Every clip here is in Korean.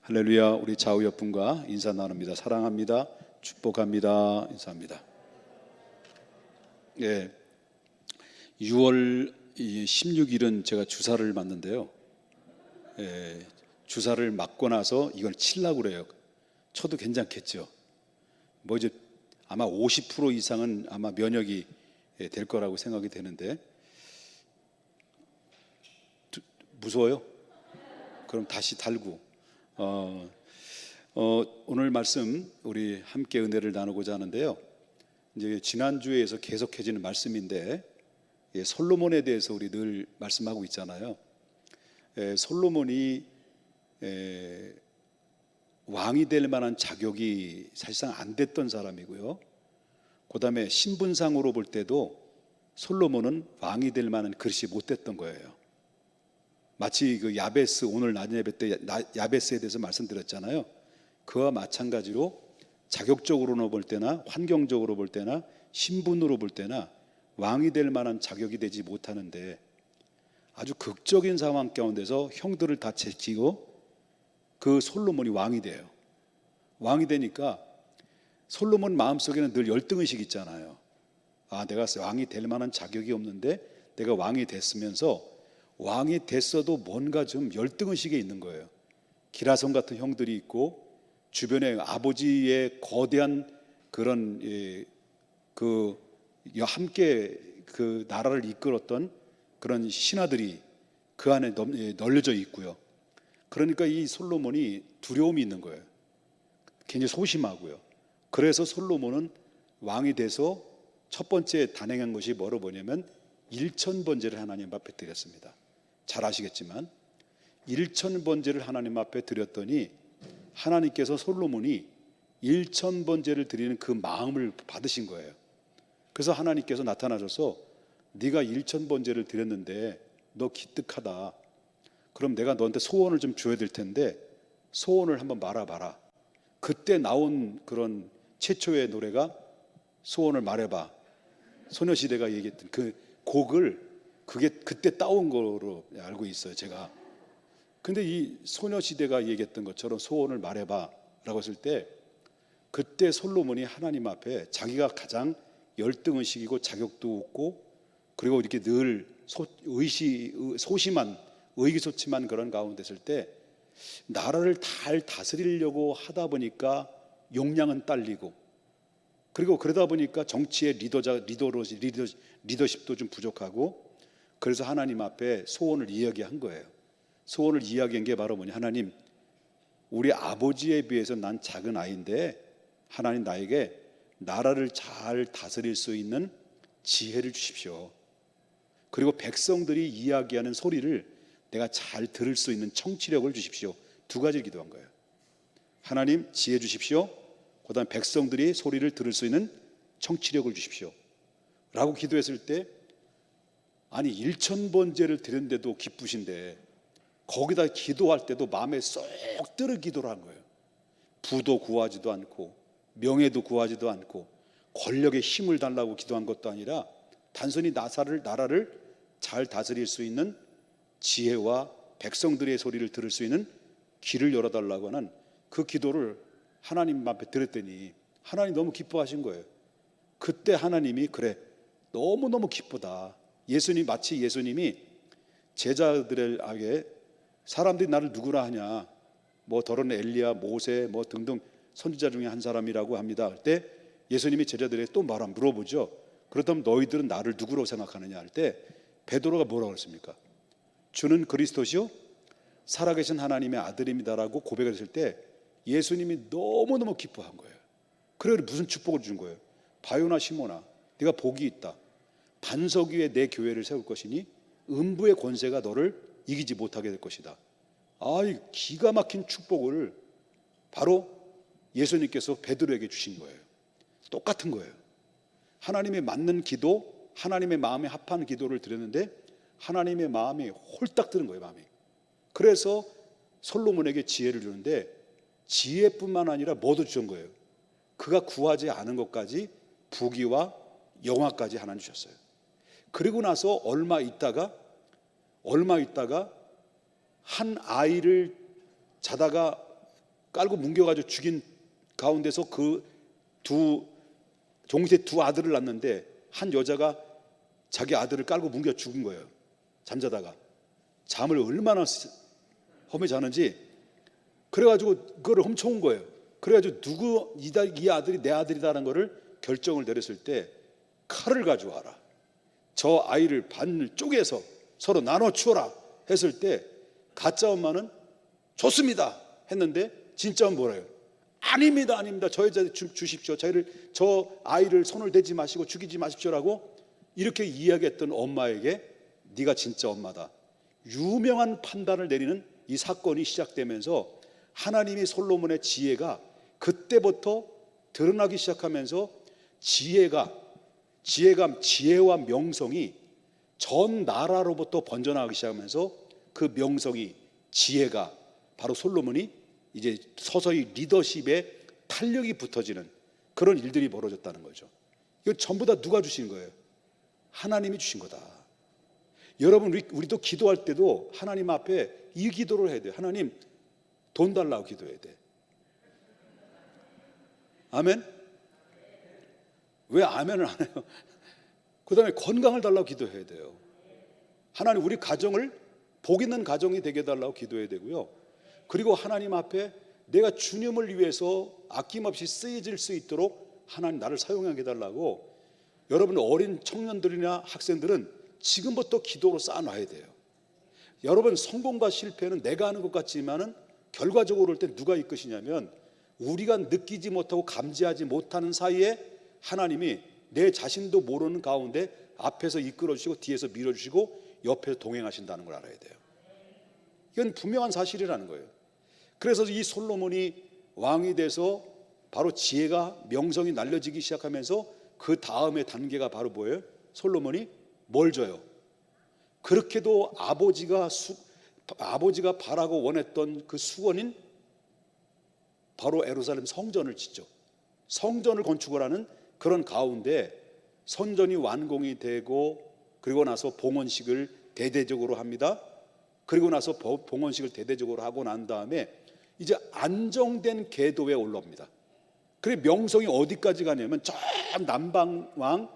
할렐루야. 우리 좌우 옆분과 인사 나눕니다. 사랑합니다. 축복합니다. 인사합니다. 예, 6월 16일은 제가 주사를 맞는데요. 주사를 맞고 나서 이걸 치려고 그래요. 쳐도 괜찮겠죠. 뭐 이제 아마 50% 이상은 아마 면역이 될 거라고 생각이 되는데, 무서워요? 그럼 다시 달고. 오늘 말씀 우리 함께 은혜를 나누고자 하는데요. 이제 지난주에서 계속해지는 말씀인데, 솔로몬에 대해서 우리 늘 말씀하고 있잖아요. 솔로몬이 왕이 될 만한 자격이 사실상 안 됐던 사람이고요. 그 다음에 신분상으로 볼 때도 솔로몬은 왕이 될 만한 그릇이 못 됐던 거예요. 마치 그 야베스, 오늘 낮은 예배 때 야베스에 대해서 말씀드렸잖아요. 그와 마찬가지로 자격적으로 볼 때나 환경적으로 볼 때나 신분으로 볼 때나 왕이 될 만한 자격이 되지 못하는데, 아주 극적인 상황 가운데서 형들을 다 제치고 그 솔로몬이 왕이 돼요. 왕이 되니까 솔로몬 마음속에는 늘 열등의식이 있잖아요. 내가 왕이 될 만한 자격이 없는데 내가 왕이 됐으면서, 왕이 됐어도 뭔가 좀 열등의식에 있는 거예요. 기라성 같은 형들이 있고, 주변에 아버지의 거대한 그런 함께 그 나라를 이끌었던 그런 신하들이 그 안에 널려져 있고요. 그러니까 이 솔로몬이 두려움이 있는 거예요. 굉장히 소심하고요. 그래서 솔로몬은 왕이 돼서 첫 번째 단행한 것이 뭐냐면 1000번제를 하나님 앞에 드렸습니다. 잘 아시겠지만 1000번제를 하나님 앞에 드렸더니 하나님께서 솔로몬이 1000번제를 드리는 그 마음을 받으신 거예요. 그래서 하나님께서 나타나셔서 네가 1000번제를 드렸는데 너 기특하다. 그럼 내가 너한테 소원을 좀 줘야 될 텐데 소원을 한번 말해봐라. 그때 나온 그런 최초의 노래가 소원을 말해봐. 소녀시대가 얘기했던 그 곡을, 그게 그때 따온 거로 알고 있어요, 제가. 근데 이 소녀시대가 얘기했던 것처럼 소원을 말해봐 라고 했을 때, 그때 솔로몬이 하나님 앞에 자기가 가장 열등의식이고 자격도 없고, 그리고 이렇게 늘 소심한 의기소침한 그런 가운데 있을 때 나라를 잘 다스리려고 하다 보니까 역량은 딸리고, 그리고 그러다 보니까 정치의 리더십도 좀 부족하고, 그래서 하나님 앞에 소원을 이야기한 거예요. 소원을 이야기한 게 바로 하나님, 우리 아버지에 비해서 난 작은 아이인데 하나님 나에게 나라를 잘 다스릴 수 있는 지혜를 주십시오. 그리고 백성들이 이야기하는 소리를 내가 잘 들을 수 있는 청취력을 주십시오. 두 가지를 기도한 거예요. 하나님 지혜 주십시오. 그 다음에 백성들이 소리를 들을 수 있는 청취력을 주십시오 라고 기도했을 때, 아니 1000번제를 드렸는데도 기쁘신데 거기다 기도할 때도 마음에 쏙 들어 기도를 한 거예요. 부도 구하지도 않고 명예도 구하지도 않고 권력의 힘을 달라고 기도한 것도 아니라 단순히 나라를 잘 다스릴 수 있는 지혜와 백성들의 소리를 들을 수 있는 귀를 열어달라고 하는 그 기도를 하나님 앞에 드렸더니 하나님 너무 기뻐하신 거예요. 그때 하나님이 그래, 너무너무 기쁘다. 마치 예수님이 제자들에게 사람들이 나를 누구라 하냐, 뭐 더러는 엘리야, 모세 뭐 등등 선지자 중에 한 사람이라고 합니다 할 때, 예수님이 제자들에게 또 물어보죠. 그렇다면 너희들은 나를 누구로 생각하느냐 할 때 베드로가 뭐라고 했습니까? 주는 그리스도시요 살아계신 하나님의 아들입니다라고 고백했을 때 예수님이 너무너무 기뻐한 거예요. 그래, 무슨 축복을 준 거예요? 바요나 시모나, 네가 복이 있다. 반석 위에 내 교회를 세울 것이니 음부의 권세가 너를 이기지 못하게 될 것이다. 이 기가 막힌 축복을 바로 예수님께서 베드로에게 주신 거예요. 똑같은 거예요. 하나님의 맞는 기도, 하나님의 마음에 합한 기도를 드렸는데 하나님의 마음이 홀딱 드는 거예요, 마음이. 그래서 솔로몬에게 지혜를 주는데 지혜뿐만 아니라 뭐도 주신 거예요? 그가 구하지 않은 것까지, 부귀와 영화까지 하나님 주셨어요. 그리고 나서 얼마 있다가 한 아이를 자다가 깔고 뭉겨가지고 죽인 가운데서 그 종세 두 아들을 낳는데 한 여자가 자기 아들을 깔고 뭉겨 죽은 거예요. 잠자다가 잠을 얼마나 험해 자는지. 그래가지고 그거를 훔쳐온 거예요. 그래가지고 이 아들이 내 아들이다라는 거를 결정을 내렸을 때 칼을 가져와라, 저 아이를 반을 쪼개서 서로 나눠 치워라 했을 때 가짜 엄마는 좋습니다 했는데 진짜 엄마는 뭐래요? 아닙니다, 아닙니다. 저 여자 주십시오. 저 아이를 손을 대지 마시고 죽이지 마십시오라고 이렇게 이야기했던 엄마에게 네가 진짜 엄마다, 유명한 판단을 내리는 이 사건이 시작되면서 하나님이 솔로몬의 지혜가 그때부터 드러나기 시작하면서 지혜와 명성이 전 나라로부터 번져나가기 시작하면서 그 명성이, 지혜가, 바로 솔로몬이 이제 서서히 리더십에 탄력이 붙어지는 그런 일들이 벌어졌다는 거죠. 이거 전부 다 누가 주신 거예요? 하나님이 주신 거다. 여러분, 우리도 기도할 때도 하나님 앞에 이 기도를 해야 돼요. 하나님, 돈 달라고 기도해야 돼. 아멘? 왜 아멘을 안 해요? 그 다음에 건강을 달라고 기도해야 돼요. 하나님, 우리 가정을 복 있는 가정이 되게 해달라고 기도해야 되고요. 그리고 하나님 앞에 내가 주님을 위해서 아낌없이 쓰여질 수 있도록 하나님 나를 사용하게 해달라고, 여러분 어린 청년들이나 학생들은 지금부터 기도로 쌓아놔야 돼요. 여러분, 성공과 실패는 내가 하는 것 같지만은 결과적으로 올 때 누가 이끄시냐면 우리가 느끼지 못하고 감지하지 못하는 사이에 하나님이 내 자신도 모르는 가운데 앞에서 이끌어 주시고 뒤에서 밀어 주시고 옆에서 동행하신다는 걸 알아야 돼요. 이건 분명한 사실이라는 거예요. 그래서 이 솔로몬이 왕이 돼서 바로 지혜가, 명성이 날려지기 시작하면서 그 다음의 단계가 바로 뭐예요? 솔로몬이 뭘 줘요? 그렇게도 아버지가 바라고 원했던 그 수원인 바로 예루살렘 성전을 짓죠. 성전을 건축을 하는 그런 가운데 성전이 완공이 되고, 그리고 나서 봉헌식을 대대적으로 합니다. 그리고 나서 봉헌식을 대대적으로 하고 난 다음에 이제 안정된 궤도에 올라옵니다. 그리고 명성이 어디까지 가냐면 저 남방왕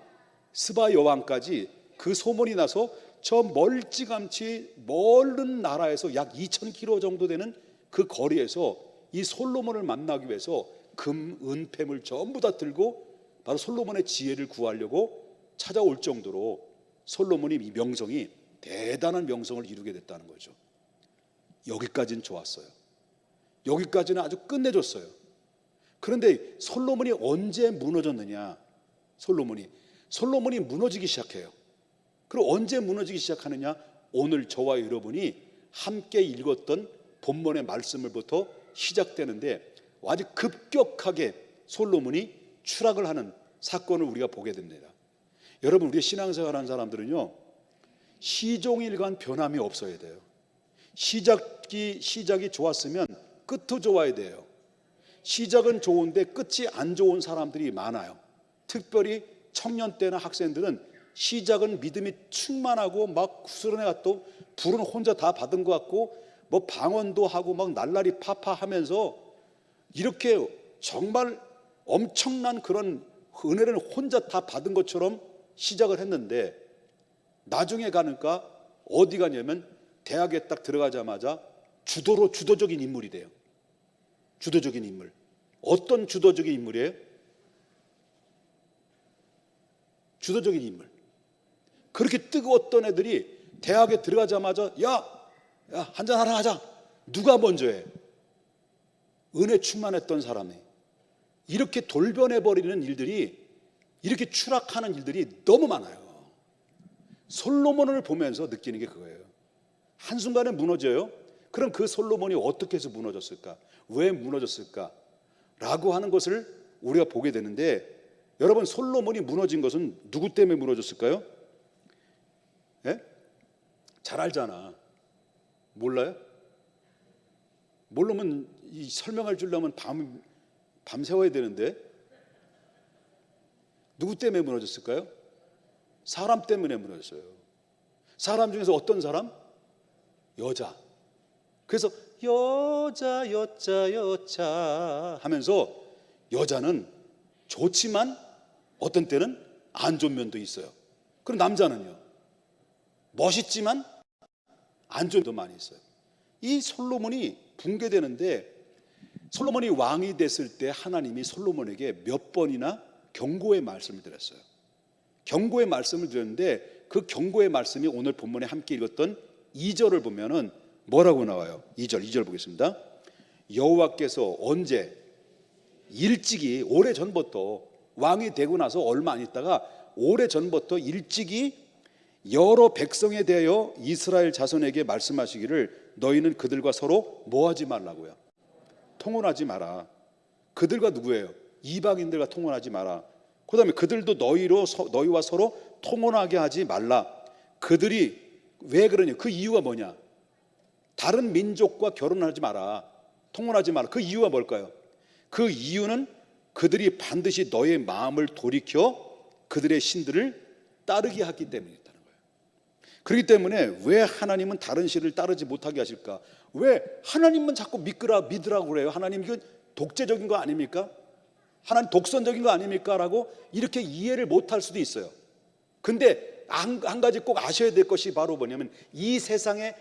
스바 여왕까지 그 소문이 나서 저 멀찌감치 멀은 나라에서 약 2,000km 정도 되는 그 거리에서 이 솔로몬을 만나기 위해서 금, 은폐물 전부 다 들고 바로 솔로몬의 지혜를 구하려고 찾아올 정도로 솔로몬이 이 명성이 대단한 명성을 이루게 됐다는 거죠. 여기까지는 좋았어요. 여기까지는 아주 끝내줬어요. 그런데 솔로몬이 언제 무너졌느냐? 솔로몬이 무너지기 시작해요. 그리고 언제 무너지기 시작하느냐? 오늘 저와 여러분이 함께 읽었던 본문의 말씀을부터 시작되는데 아주 급격하게 솔로몬이 추락을 하는 사건을 우리가 보게 됩니다. 여러분, 우리 신앙생활하는 사람들은요, 시종일관 변함이 없어야 돼요. 시작이 좋았으면 끝도 좋아야 돼요. 시작은 좋은데 끝이 안 좋은 사람들이 많아요. 특별히 청년 때나 학생들은 시작은 믿음이 충만하고 막 구스런해 갔고 불은 혼자 다 받은 것 같고 뭐 방언도 하고 막 날라리 파파 하면서 이렇게 정말 엄청난 그런 은혜를 혼자 다 받은 것처럼 시작을 했는데 나중에 가니까 어디 가냐면 대학에 딱 들어가자마자 주도적인 인물이 돼요. 주도적인 인물. 어떤 주도적인 인물이에요? 주도적인 인물. 그렇게 뜨거웠던 애들이 대학에 들어가자마자 야 한잔하러 가자. 누가 먼저 해? 은혜 충만했던 사람이. 이렇게 돌변해버리는 일들이, 이렇게 추락하는 일들이 너무 많아요. 솔로몬을 보면서 느끼는 게 그거예요. 한순간에 무너져요. 그럼 그 솔로몬이 어떻게 해서 무너졌을까? 왜 무너졌을까? 라고 하는 것을 우리가 보게 되는데, 여러분, 솔로몬이 무너진 것은 누구 때문에 무너졌을까요? 예? 잘 알잖아. 몰라요? 모르면 이 설명할 주려면 밤 새워야 되는데 누구 때문에 무너졌을까요? 사람 때문에 무너졌어요. 사람 중에서 어떤 사람? 여자. 그래서 여자 여자 여자 하면서 여자는 좋지만 어떤 때는 안 좋은 면도 있어요. 그럼 남자는요, 멋있지만 안 좋은 면도 많이 있어요. 이 솔로몬이 붕괴되는데, 솔로몬이 왕이 됐을 때 하나님이 솔로몬에게 몇 번이나 경고의 말씀을 드렸어요. 경고의 말씀을 드렸는데 그 경고의 말씀이 오늘 본문에 함께 읽었던 2절을 보면은 뭐라고 나와요? 2절 보겠습니다. 여호와께서 언제 일찍이, 오래전부터, 왕이 되고 나서 얼마 안 있다가 오래전부터 일찍이 여러 백성에 대하여 이스라엘 자손에게 말씀하시기를 너희는 그들과 서로 뭐하지 말라고요? 통혼하지 마라. 그들과 누구예요? 이방인들과 통혼하지 마라. 그 다음에 그들도 너희와 서로 통혼하게 하지 말라. 그들이 왜 그러냐? 그 이유가 뭐냐? 다른 민족과 결혼하지 마라, 통혼하지 마라. 그 이유가 뭘까요? 그 이유는 그들이 반드시 너의 마음을 돌이켜 그들의 신들을 따르게 하기 때문이었다는 거예요. 그렇기 때문에 왜 하나님은 다른 신을 따르지 못하게 하실까? 왜 하나님만 자꾸 믿으라고 그래요? 하나님 이건 독재적인 거 아닙니까? 하나님 독선적인 거 아닙니까? 라고 이렇게 이해를 못할 수도 있어요. 근데 한 가지 꼭 아셔야 될 것이 바로 뭐냐면 이 세상에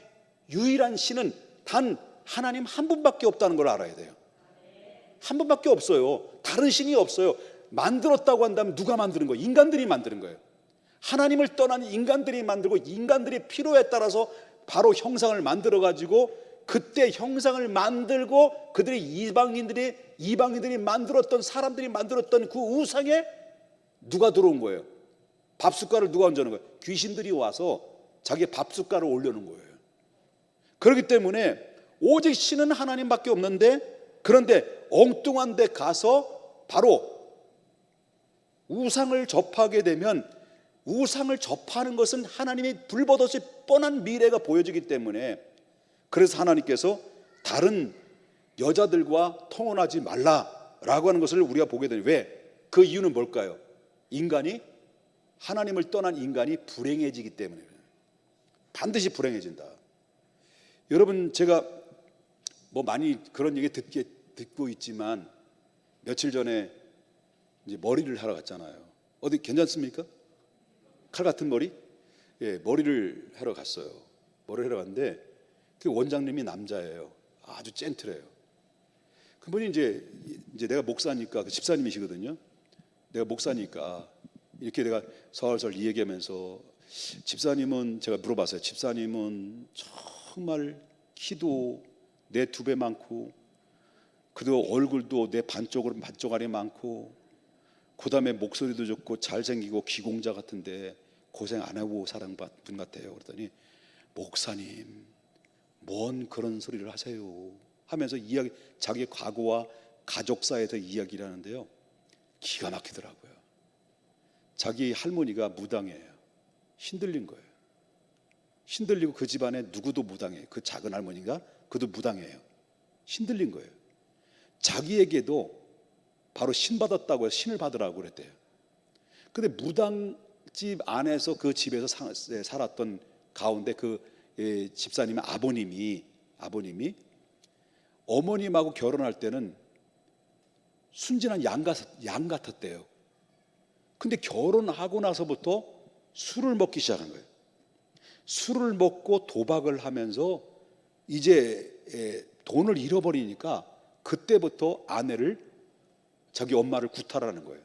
유일한 신은 단 하나님 한 분밖에 없다는 걸 알아야 돼요. 한 분밖에 없어요. 다른 신이 없어요. 만들었다고 한다면 누가 만드는 거예요? 인간들이 만드는 거예요. 하나님을 떠난 인간들이 만들고, 인간들의 필요에 따라서 바로 형상을 만들어 가지고, 그때 형상을 만들고 그들이 이방인들이 만들었던, 사람들이 만들었던 그 우상에 누가 들어온 거예요? 밥숟갈을 누가 얹어놓은 거예요? 귀신들이 와서 자기 밥숟갈을 올려놓은 거예요. 그렇기 때문에 오직 신은 하나님밖에 없는데, 그런데 엉뚱한 데 가서 바로 우상을 접하게 되면, 우상을 접하는 것은 하나님이 불보듯이 뻔한 미래가 보여지기 때문에, 그래서 하나님께서 다른 여자들과 통혼하지 말라라고 하는 것을 우리가 보게 되는, 왜? 그 이유는 뭘까요? 인간이, 하나님을 떠난 인간이 불행해지기 때문에. 반드시 불행해진다. 여러분, 제가 뭐 많이 그런 얘기 듣고 있지만 며칠 전에 이제 머리를 하러 갔잖아요. 어디 괜찮습니까? 칼 같은 머리? 예, 머리를 하러 갔어요. 머리를 하러 갔는데 그 원장님이 남자예요. 아주 젠틀해요. 그분이 이제 내가 목사니까, 그 집사님이시거든요. 내가 목사니까 이렇게 내가 설설 이야기하면서, 집사님은, 제가 물어봤어요. 집사님은 정말 키도 내 2배 많고, 그리고 얼굴도 내 반쪽알이 많고, 그 다음에 목소리도 좋고 잘생기고 기공자 같은데 고생 안 하고 사랑받은 분 같아요. 그랬더니 목사님, 뭔 그런 소리를 하세요 하면서 자기 과거와 가족사에서 이야기를 하는데요, 기가 막히더라고요. 자기 할머니가 무당이에요. 신들린 거예요. 신들리고 그 집안에 누구도 무당해요. 그 작은 할머니가, 그도 무당이에요. 신들린 거예요. 자기에게도 바로 신 받았다고 해서 신을 받으라고 그랬대요. 근데 무당집 안에서, 그 집에서 살았던 가운데 그 집사님의 아버님이 어머님하고 결혼할 때는 순진한 양 같았대요. 근데 결혼하고 나서부터 술을 먹기 시작한 거예요. 술을 먹고 도박을 하면서 이제 돈을 잃어버리니까 그때부터 자기 엄마를 구타하는 거예요.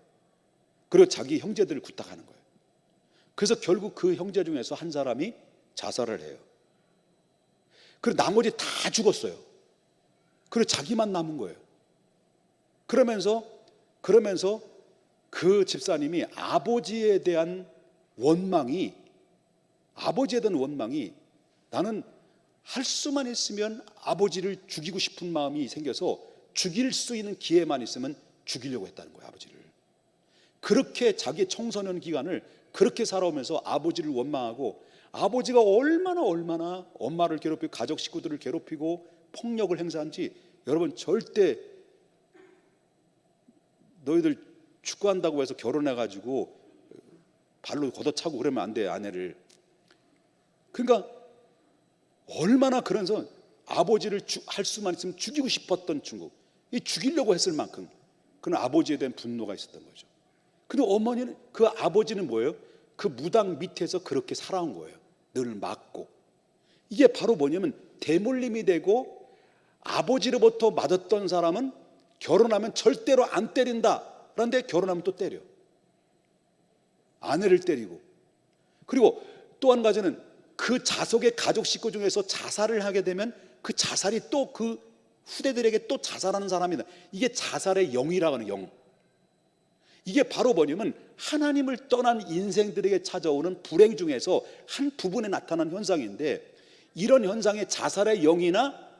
그리고 자기 형제들을 구타하는 거예요. 그래서 결국 그 형제 중에서 한 사람이 자살을 해요. 그리고 나머지 다 죽었어요. 그리고 자기만 남은 거예요. 그러면서 그 집사님이 아버지에 대한 원망이, 나는 할 수만 있으면 아버지를 죽이고 싶은 마음이 생겨서 죽일 수 있는 기회만 있으면 죽이려고 했다는 거예요, 아버지를. 그렇게 자기 청소년 기간을 그렇게 살아오면서 아버지를 원망하고, 아버지가 얼마나 엄마를 괴롭히고 가족 식구들을 괴롭히고 폭력을 행사한지, 여러분, 절대 너희들 축구한다고 해서 결혼해가지고 발로 걷어차고 그러면 안 돼, 아내를. 그러니까 얼마나, 그래서 아버지를 할 수만 있으면 죽이고 싶었던 중국, 이 죽이려고 했을 만큼 그는 아버지에 대한 분노가 있었던 거죠. 근데 어머니는, 그 아버지는 뭐예요? 그 무당 밑에서 그렇게 살아온 거예요. 늘 맞고. 이게 바로 뭐냐면 대물림이 되고, 아버지로부터 맞았던 사람은 결혼하면 절대로 안 때린다. 그런데 결혼하면 또 때려. 아내를 때리고. 그리고 또 한 가지는 그 자속의 가족 식구 중에서 자살을 하게 되면 그 자살이 또 그 후대들에게 또 자살하는 사람이다. 이게 자살의 영이라고 하는 영. 이게 바로 뭐냐면 하나님을 떠난 인생들에게 찾아오는 불행 중에서 한 부분에 나타난 현상인데, 이런 현상에 자살의 영이나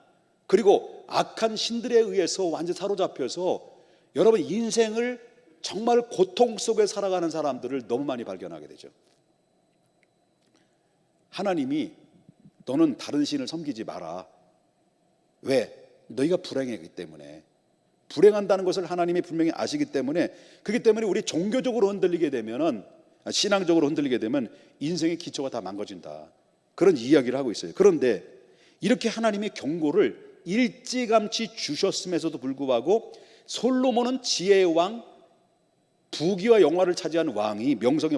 그리고 악한 신들에 의해서 완전 사로잡혀서 여러분 인생을 정말 고통 속에 살아가는 사람들을 너무 많이 발견하게 되죠. 하나님이 너는 다른 신을 섬기지 마라. 왜? 너희가 불행하기 때문에. 불행한다는 것을 하나님이 분명히 아시기 때문에, 그렇기 때문에 우리 종교적으로 흔들리게 되면은, 신앙적으로 흔들리게 되면 인생의 기초가 다 망가진다, 그런 이야기를 하고 있어요. 그런데 이렇게 하나님의 경고를 일찌감치 주셨음에도 불구하고 솔로몬은 지혜의 왕, 부귀와 영화를 차지한 왕이, 명성이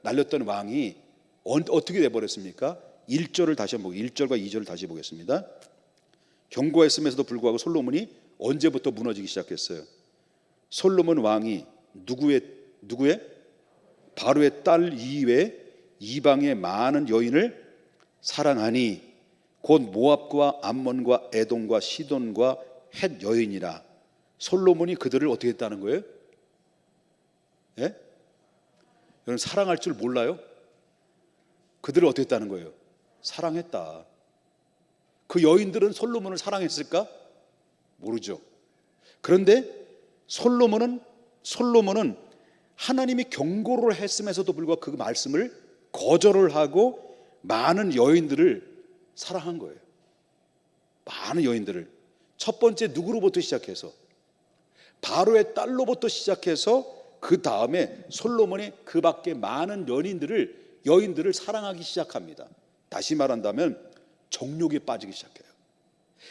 날렸던 왕이 어떻게 돼버렸습니까? 1절을 다시 한번, 1절과 2절을 다시 보겠습니다. 경고했음에도 불구하고 솔로몬이 언제부터 무너지기 시작했어요? 솔로몬 왕이 누구의 바로의 딸 이외에 이방의 많은 여인을 사랑하니 곧 모압과 암몬과 에돔과 시돈과 헷 여인이라. 솔로몬이 그들을 어떻게 했다는 거예요? 예? 여러분 사랑할 줄 몰라요? 그들을 어떻게 했다는 거예요? 사랑했다. 그 여인들은 솔로몬을 사랑했을까? 모르죠. 그런데 솔로몬은 하나님이 경고를 했음에도 불구하고 그 말씀을 거절을 하고 많은 여인들을 사랑한 거예요. 많은 여인들을. 첫 번째 누구로부터 시작해서? 바로의 딸로부터 시작해서 그 다음에 솔로몬이 그 밖에 많은 여인들을 사랑하기 시작합니다. 다시 말한다면 정욕에 빠지기 시작해요.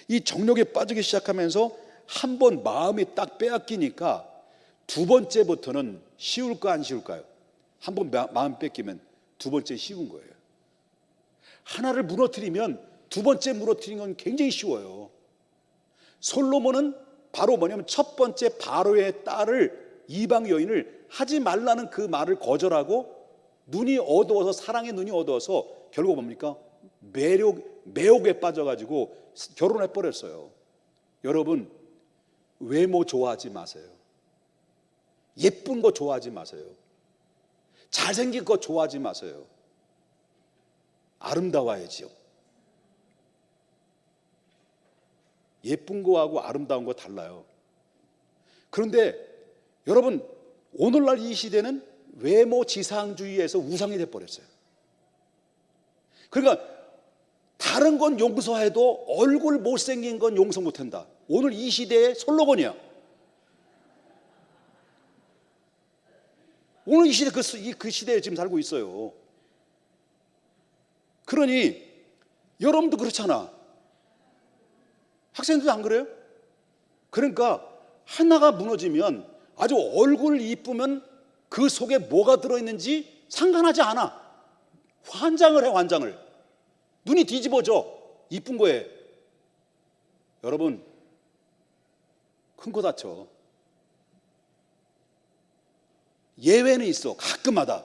이 정욕에 빠지기 시작하면서 한 번 마음이 딱 빼앗기니까 두 번째부터는 쉬울까 안 쉬울까요? 한 번 마음 뺏기면 두 번째 쉬운 거예요. 하나를 무너뜨리면 두 번째 무너뜨리는 건 굉장히 쉬워요. 솔로몬은 바로 뭐냐면 첫 번째 바로의 딸을, 이방 여인을 하지 말라는 그 말을 거절하고 눈이 어두워서, 사랑의 눈이 어두워서 결국 뭡니까? 매혹에 빠져가지고 결혼해 버렸어요. 여러분 외모 좋아하지 마세요. 예쁜 거 좋아하지 마세요. 잘생긴 거 좋아하지 마세요. 아름다워야지요. 예쁜 거하고 아름다운 거 달라요. 그런데 여러분 오늘날 이 시대는 외모 지상주의에서 우상이 돼버렸어요. 그러니까 다른 건 용서해도 얼굴 못생긴 건 용서 못한다. 오늘 이 시대의 솔로몬이야. 오늘 이 시대 그 시대에 지금 살고 있어요. 그러니 여러분도 그렇잖아. 학생들도 안 그래요? 그러니까 하나가 무너지면 아주 얼굴 이쁘면 그 속에 뭐가 들어있는지 상관하지 않아. 환장을 해, 환장을. 눈이 뒤집어져, 이쁜 거에. 여러분 큰 거 다쳐. 예외는 있어. 가끔마다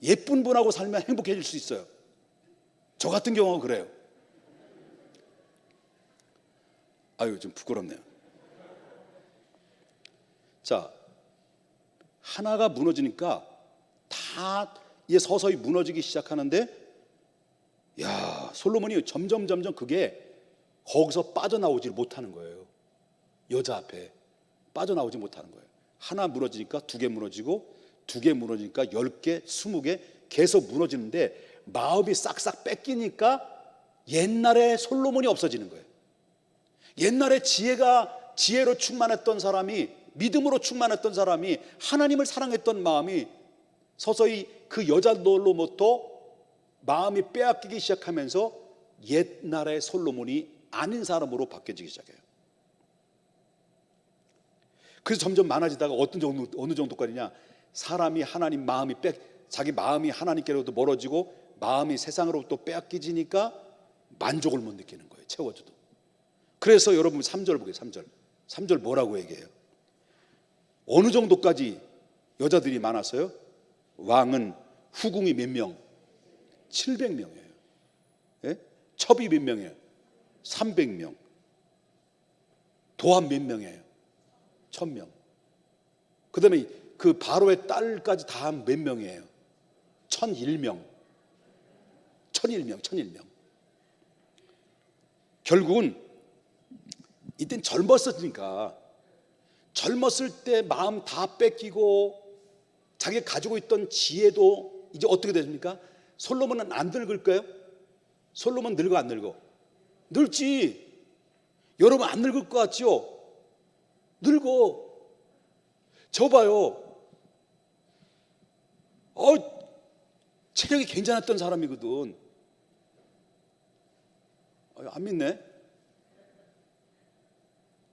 예쁜 분하고 살면 행복해질 수 있어요. 저 같은 경우가 그래요. 아유 좀 부끄럽네요. 자, 하나가 무너지니까 다 이제 서서히 무너지기 시작하는데, 야, 솔로몬이 점점 그게 거기서 빠져나오지 못하는 거예요. 여자 앞에 빠져나오지 못하는 거예요. 하나 무너지니까 두 개 무너지고, 두 개 무너지니까 10개, 20개 계속 무너지는데 마음이 싹싹 뺏기니까 옛날에 솔로몬이 없어지는 거예요. 옛날에 지혜로 충만했던 사람이, 믿음으로 충만했던 사람이, 하나님을 사랑했던 마음이 서서히 그 여자들로부터 마음이 빼앗기기 시작하면서 옛날의 솔로몬이 아닌 사람으로 바뀌어지기 시작해요. 그래서 점점 많아지다가 어느 정도까지냐, 사람이 하나님 마음이 자기 마음이 하나님께로부터 멀어지고 마음이 세상으로부터 빼앗기지니까 만족을 못 느끼는 거예요. 채워져도. 그래서 여러분 3절 보세요. 3절 뭐라고 얘기해요? 어느 정도까지 여자들이 많았어요? 왕은 후궁이 몇 명? 700명이에요. 예? 첩이 몇 명이에요? 300명. 도합 몇 명이에요? 1000명. 그 다음에 그 바로의 딸까지 다 몇 명이에요? 1001명. 1001명. 결국은 이땐 젊었으니까, 젊었을 때 마음 다 뺏기고 자기가 가지고 있던 지혜도 이제 어떻게 됩니까? 솔로몬은 안 늙을까요? 솔로몬 늙어 안 늙어? 늙지. 여러분 안 늙을 것 같지요? 늙어. 저 봐요. 체력이 괜찮았던 사람이거든. 안 믿네.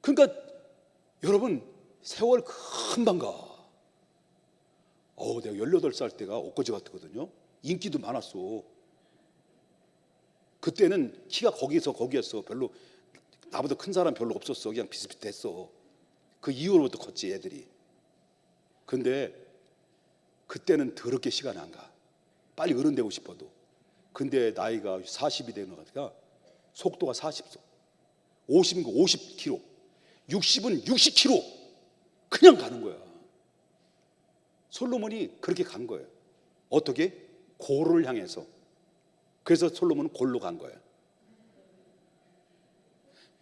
그러니까 여러분 세월 금방 가. 내가 18살 때가 엊그제 같거든요. 인기도 많았어. 그때는 키가 거기였어. 별로 나보다 큰 사람 별로 없었어. 그냥 비슷비슷했어. 그 이후로부터 컸지 애들이. 근데 그때는 더럽게 시간이 안 가. 빨리 어른 되고 싶어도. 근데 나이가 40이 되는 거니까 속도가 40속, 50은 50km, 60은 60km 그냥 가는 거야. 솔로몬이 그렇게 간 거예요. 어떻게? 골을 향해서. 그래서 솔로몬은 골로 간 거예요.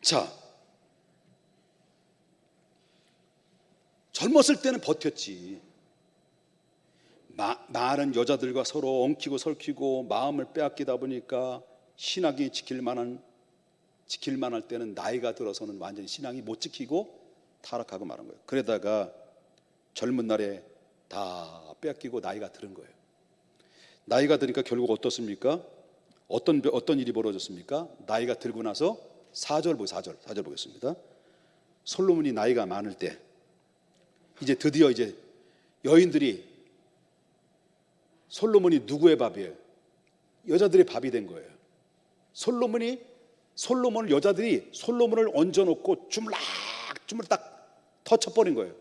자, 젊었을 때는 버텼지. 많은 여자들과 서로 엉키고 설키고 마음을 빼앗기다 보니까 신앙이 지킬만할 때는 나이가 들어서는 완전히 신앙이 못 지키고 타락하고 마는 거예요. 그러다가 젊은 날에 다 빼앗기고 나이가 들은 거예요. 나이가 드니까 결국 어떻습니까? 어떤 일이 벌어졌습니까? 나이가 들고 나서 4절 보겠습니다. 솔로몬이 나이가 많을 때 이제 드디어 이제 여인들이 솔로몬이 누구의 밥이에요? 여자들의 밥이 된 거예요. 여자들이 솔로몬을 얹어놓고 주물딱 터쳐버린 거예요.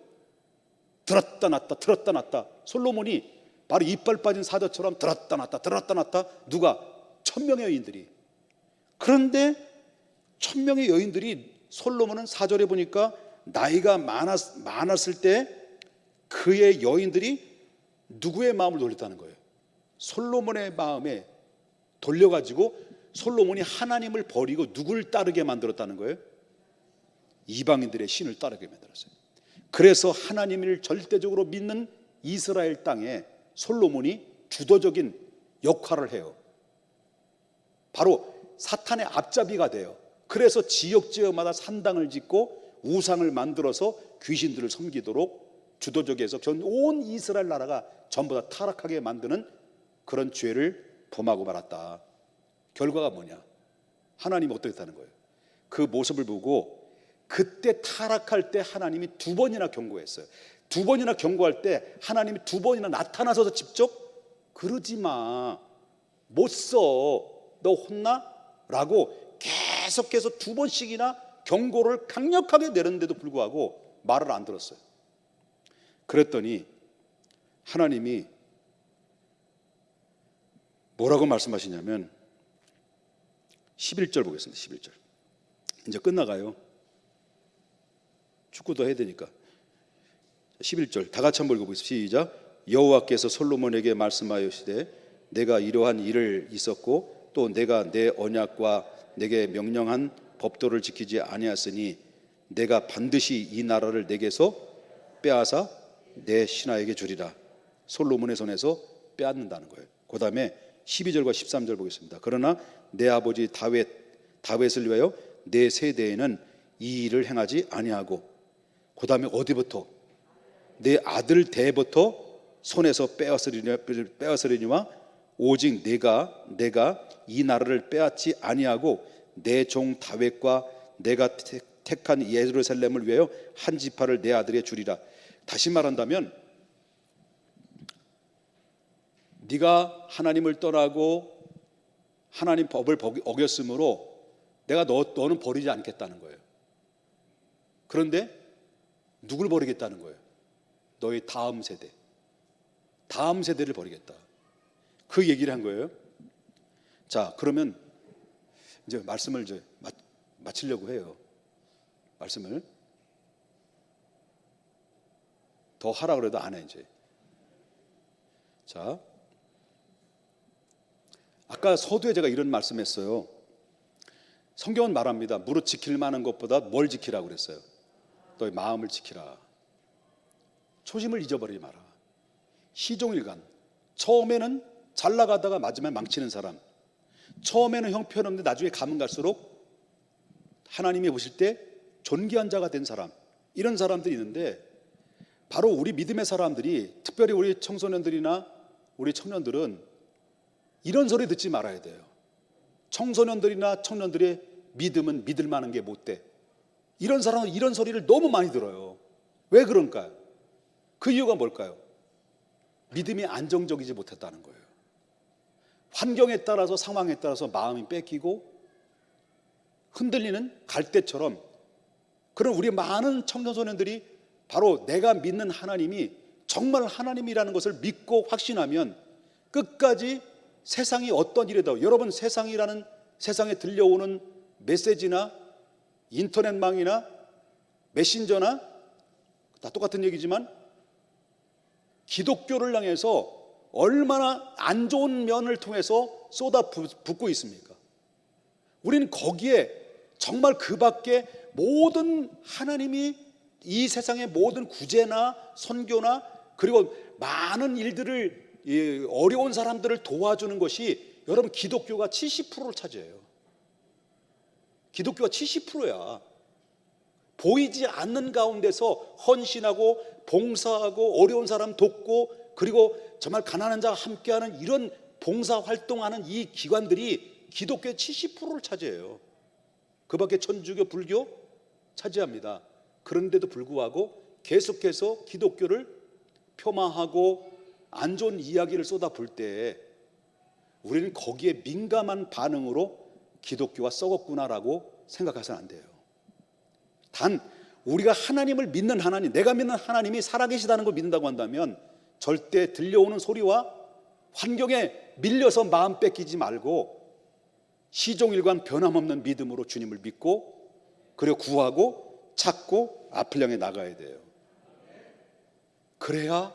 들었다 놨다. 솔로몬이 바로 이빨 빠진 사자처럼 들었다 놨다. 누가? 1000명의 여인들이. 그런데 1000명의 여인들이 솔로몬은 4절에 보니까 나이가 많았을 때 그의 여인들이 누구의 마음을 돌렸다는 거예요? 솔로몬의 마음에 돌려가지고 솔로몬이 하나님을 버리고 누굴 따르게 만들었다는 거예요? 이방인들의 신을 따르게 만들었어요. 그래서 하나님을 절대적으로 믿는 이스라엘 땅에 솔로몬이 주도적인 역할을 해요. 바로 사탄의 앞잡이가 돼요. 그래서 지역마다 산당을 짓고 우상을 만들어서 귀신들을 섬기도록 주도적에서 온 이스라엘 나라가 전부 다 타락하게 만드는 그런 죄를 범하고 말았다. 결과가 뭐냐? 하나님이 어떻게 했다는 거예요? 그 모습을 보고 그때 타락할 때 하나님이 2번이나 경고했어요. 2번이나 경고할 때 하나님이 2번이나 나타나서 직접 그러지 마, 못 써, 너 혼나? 라고 계속해서 2번씩이나 경고를 강력하게 내렸는데도 불구하고 말을 안 들었어요. 그랬더니 하나님이 뭐라고 말씀하시냐면 11절 보겠습니다. 11절. 이제 끝나가요. 축구도 해야 되니까. 11절 다 같이 한번 읽어보겠습니다. 시작. 여호와께서 솔로몬에게 말씀하시되 내가 이러한 일을 있었고 또 내가 내 언약과 내게 명령한 법도를 지키지 아니하였으니 내가 반드시 이 나라를 내게서 빼앗아 내 신하에게 주리라. 솔로몬의 손에서 빼앗는다는 거예요. 그 다음에 12절과 13절 보겠습니다. 그러나 내 아버지 다윗을 위하여 내 세대에는 이 일을 행하지 아니하고, 그 다음에 어디부터? 내 아들 대부터 손에서 빼앗으리니와 오직 내가 이 나라를 빼앗지 아니하고 내 종 다윗과 내가 택한 예루살렘을 위하여 한 지파를 내 아들에게 주리라. 다시 말한다면 네가 하나님을 떠나고 하나님 법을 어겼으므로 내가 너는 버리지 않겠다는 거예요. 그런데 누굴 버리겠다는 거예요? 너의 다음 세대를 버리겠다. 그 얘기를 한 거예요. 자, 그러면 이제 말씀을 이제 마치려고 해요. 말씀을 더 하라 그래도 안 해 이제. 자, 아까 서두에 제가 이런 말씀했어요. 성경은 말합니다. 무릇 지킬 만한 것보다 뭘 지키라고 그랬어요? 너의 마음을 지키라. 초심을 잊어버리지 마라. 시종일관. 처음에는 잘 나가다가 마지막에 망치는 사람, 처음에는 형편없는데 나중에 가면 갈수록 하나님이 보실 때 존귀한 자가 된 사람, 이런 사람들이 있는데, 바로 우리 믿음의 사람들이, 특별히 우리 청소년들이나 우리 청년들은 이런 소리 듣지 말아야 돼요. 청소년들이나 청년들의 믿음은 믿을 만한 게 못 돼. 이런 사람은 이런 소리를 너무 많이 들어요. 왜 그런가요? 그 이유가 뭘까요? 믿음이 안정적이지 못했다는 거예요. 환경에 따라서, 상황에 따라서 마음이 뺏기고 흔들리는 갈대처럼, 그런 우리 많은 청년소년들이 바로 내가 믿는 하나님이 정말 하나님이라는 것을 믿고 확신하면 끝까지 세상이 어떤 일이라도, 여러분 세상에 들려오는 메시지나 인터넷망이나 메신저나 다 똑같은 얘기지만 기독교를 향해서 얼마나 안 좋은 면을 통해서 쏟아붓고 있습니까? 우리는 거기에 정말 그 밖에 모든 하나님이 이 세상의 모든 구제나 선교나 그리고 많은 일들을, 어려운 사람들을 도와주는 것이, 여러분 기독교가 70%를 차지해요. 기독교가 70%야. 보이지 않는 가운데서 헌신하고 봉사하고 어려운 사람 돕고, 그리고 정말 가난한 자와 함께하는 이런 봉사 활동하는 이 기관들이 기독교의 70%를 차지해요. 그 밖에 천주교, 불교 차지합니다. 그런데도 불구하고 계속해서 기독교를 폄하하고 안 좋은 이야기를 쏟아부을 때 우리는 거기에 민감한 반응으로 기독교가 썩었구나라고 생각해서는 안 돼요. 단 우리가 하나님을 믿는 하나님, 내가 믿는 하나님이 살아계시다는 걸 믿는다고 한다면 절대 들려오는 소리와 환경에 밀려서 마음 뺏기지 말고 시종일관 변함없는 믿음으로 주님을 믿고, 그리고 구하고 찾고 앞을 향해 나가야 돼요. 그래야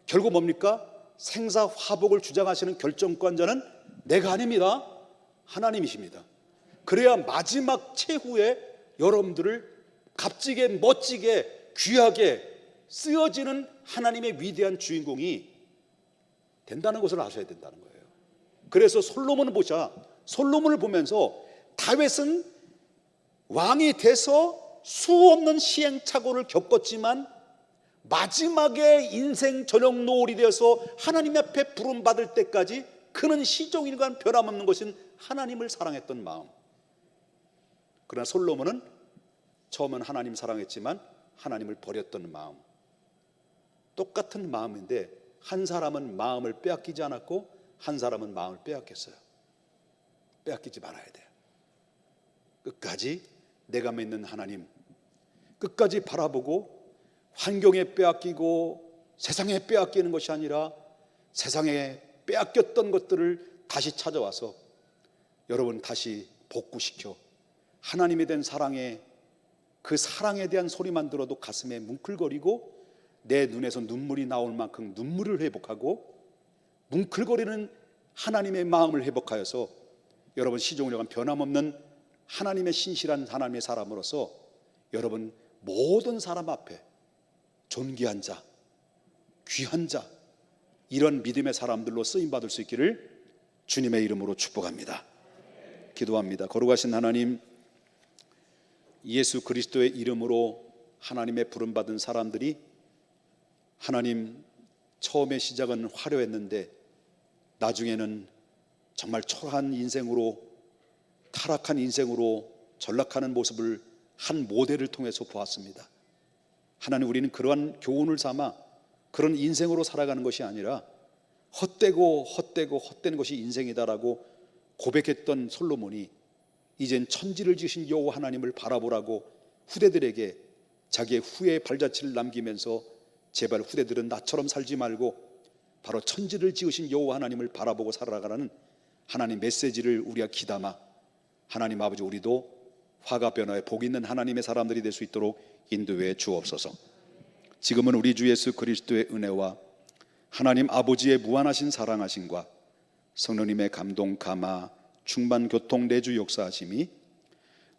결국 뭡니까? 생사화복을 주장하시는 결정권자는 내가 아닙니다. 하나님이십니다. 그래야 마지막 최후에 여러분들을 값지게, 멋지게, 귀하게 쓰여지는 하나님의 위대한 주인공이 된다는 것을 아셔야 된다는 거예요. 그래서 솔로몬을 보면서 다윗은 왕이 돼서 수없는 시행착오를 겪었지만 마지막에 인생 저녁 노을이 되어서 하나님 앞에 부름받을 때까지 그는 시종일관 변함없는 것은 하나님을 사랑했던 마음. 그러나 솔로몬은 처음은 하나님 사랑했지만 하나님을 버렸던 마음. 똑같은 마음인데 한 사람은 마음을 빼앗기지 않았고 한 사람은 마음을 빼앗겼어요. 빼앗기지 말아야 돼요. 끝까지 내가 믿는 하나님, 끝까지 바라보고 환경에 빼앗기고 세상에 빼앗기는 것이 아니라 세상에 빼앗겼던 것들을 다시 찾아와서 여러분 다시 복구시켜 하나님에 대한 사랑에, 그 사랑에 대한 소리만 들어도 가슴에 뭉클거리고 내 눈에서 눈물이 나올 만큼 눈물을 회복하고 뭉클거리는 하나님의 마음을 회복하여서 여러분 시종일관 변함없는 하나님의 신실한 하나님의 사람으로서 여러분 모든 사람 앞에 존귀한 자, 귀한 자, 이런 믿음의 사람들로 쓰임받을 수 있기를 주님의 이름으로 축복합니다. 기도합니다. 거룩하신 하나님, 예수 그리스도의 이름으로 하나님의 부름받은 사람들이 하나님 처음의 시작은 화려했는데 나중에는 정말 초라한 인생으로 타락한 인생으로 전락하는 모습을 한 모델을 통해서 보았습니다. 하나님, 우리는 그러한 교훈을 삼아 그런 인생으로 살아가는 것이 아니라 헛된 것이 인생이다라고 고백했던 솔로몬이 이젠 천지를 지으신 여호와 하나님을 바라보라고 후대들에게 자기의 후의 발자취를 남기면서 제발 후대들은 나처럼 살지 말고 바로 천지를 지으신 여호와 하나님을 바라보고 살아가라는 하나님 메시지를 우리가 귀담아 하나님 아버지, 우리도 화가 변화에 복 있는 하나님의 사람들이 될 수 있도록 인도해 주옵소서. 지금은 우리 주 예수 그리스도의 은혜와 하나님 아버지의 무한하신 사랑하심과 성령님의 감동, 감화, 충만, 교통, 내주 역사하심이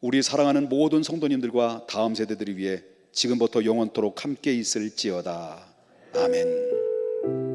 우리 사랑하는 모든 성도님들과 다음 세대들을 위해 지금부터 영원토록 함께 있을지어다. 아멘.